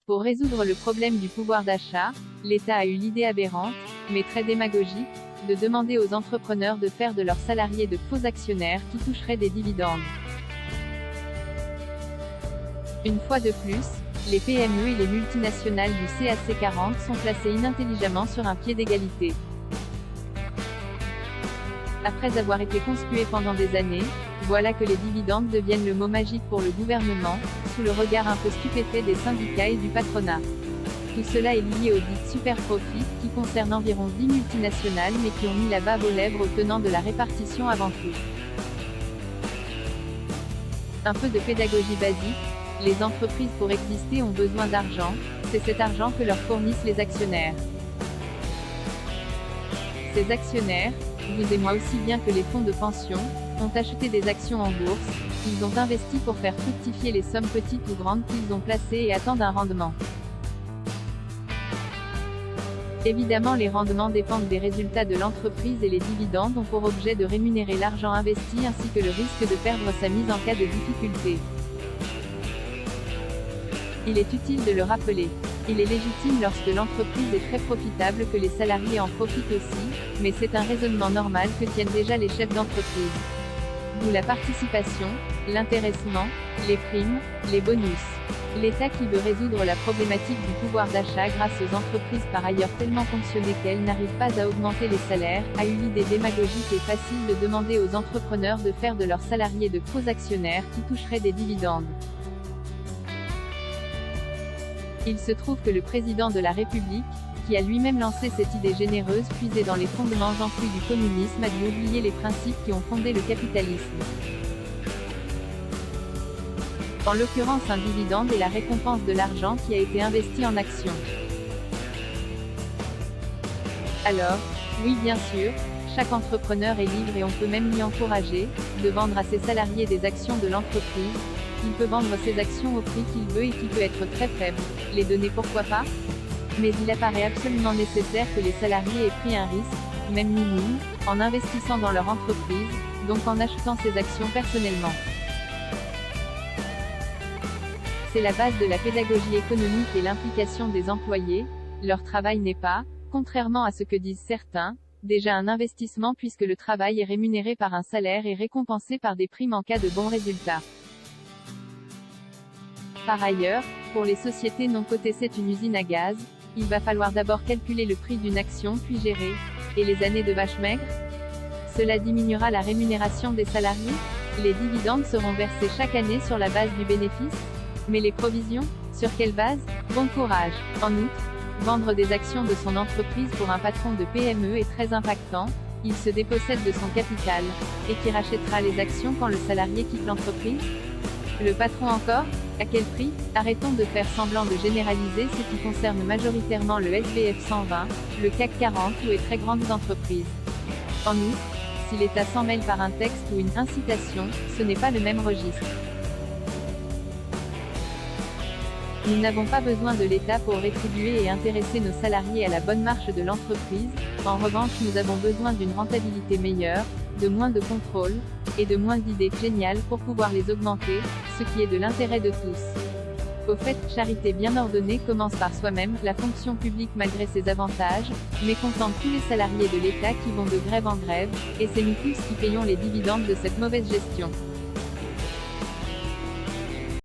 Pour résoudre le problème du pouvoir d'achat, l'État a eu l'idée aberrante, mais très démagogique, de demander aux entrepreneurs de faire de leurs salariés de faux actionnaires qui toucheraient des dividendes. Une fois de plus, les PME et les multinationales du CAC 40 sont placées inintelligemment sur un pied d'égalité. Après avoir été conspués pendant des années, voilà que les dividendes deviennent le mot magique pour le gouvernement, sous le regard un peu stupéfait des syndicats et du patronat. Tout cela est lié aux dites super profits, qui concernent environ 10 multinationales mais qui ont mis la bave aux lèvres aux tenants de la répartition avant tout. Un peu de pédagogie basique, les entreprises pour exister ont besoin d'argent, c'est cet argent que leur fournissent les actionnaires. Ces actionnaires, vous et moi aussi bien que les fonds de pension, ont acheté des actions en bourse, ils ont investi pour faire fructifier les sommes petites ou grandes qu'ils ont placées et attendent un rendement. Évidemment, les rendements dépendent des résultats de l'entreprise et les dividendes ont pour objet de rémunérer l'argent investi ainsi que le risque de perdre sa mise en cas de difficulté. Il est utile de le rappeler. Il est légitime lorsque l'entreprise est très profitable que les salariés en profitent aussi, mais c'est un raisonnement normal que tiennent déjà les chefs d'entreprise. D'où la participation, l'intéressement, les primes, les bonus. L'État qui veut résoudre la problématique du pouvoir d'achat grâce aux entreprises par ailleurs tellement fonctionnées qu'elles n'arrivent pas à augmenter les salaires, a eu l'idée démagogique et facile de demander aux entrepreneurs de faire de leurs salariés de faux actionnaires qui toucheraient des dividendes. Il se trouve que le président de la République, qui a lui-même lancé cette idée généreuse puisée dans les fondements enfouis du communisme, a dû oublier les principes qui ont fondé le capitalisme. En l'occurrence, un dividende est la récompense de l'argent qui a été investi en actions. Alors, oui bien sûr, chaque entrepreneur est libre et on peut même l'y encourager, de vendre à ses salariés des actions de l'entreprise. Il peut vendre ses actions au prix qu'il veut et qui peut être très faible. Les donner pourquoi pas? Mais il apparaît absolument nécessaire que les salariés aient pris un risque, même minime, en investissant dans leur entreprise, donc en achetant ces actions personnellement. C'est la base de la pédagogie économique et l'implication des employés. Leur travail n'est pas, contrairement à ce que disent certains, déjà un investissement puisque le travail est rémunéré par un salaire et récompensé par des primes en cas de bons résultats. Par ailleurs, pour les sociétés non cotées, c'est une usine à gaz, il va falloir d'abord calculer le prix d'une action puis gérer. Et les années de vache maigre? Cela diminuera la rémunération des salariés? Les dividendes seront versés chaque année sur la base du bénéfice? Mais les provisions? Sur quelle base? Bon courage. En outre, vendre des actions de son entreprise pour un patron de PME est très impactant, il se dépossède de son capital. Et qui rachètera les actions quand le salarié quitte l'entreprise? Le patron encore? À quel prix? Arrêtons de faire semblant de généraliser ce qui concerne majoritairement le SBF 120, le CAC 40 ou les très grandes entreprises. En outre, si l'État s'en mêle par un texte ou une incitation, ce n'est pas le même registre. Nous n'avons pas besoin de l'État pour rétribuer et intéresser nos salariés à la bonne marche de l'entreprise. En revanche, nous avons besoin d'une rentabilité meilleure, de moins de contrôle, et de moins d'idées géniales pour pouvoir les augmenter, ce qui est de l'intérêt de tous. Au fait, charité bien ordonnée commence par soi-même. La fonction publique malgré ses avantages, mécontente tous les salariés de l'État qui vont de grève en grève, et c'est nous tous qui payons les dividendes de cette mauvaise gestion.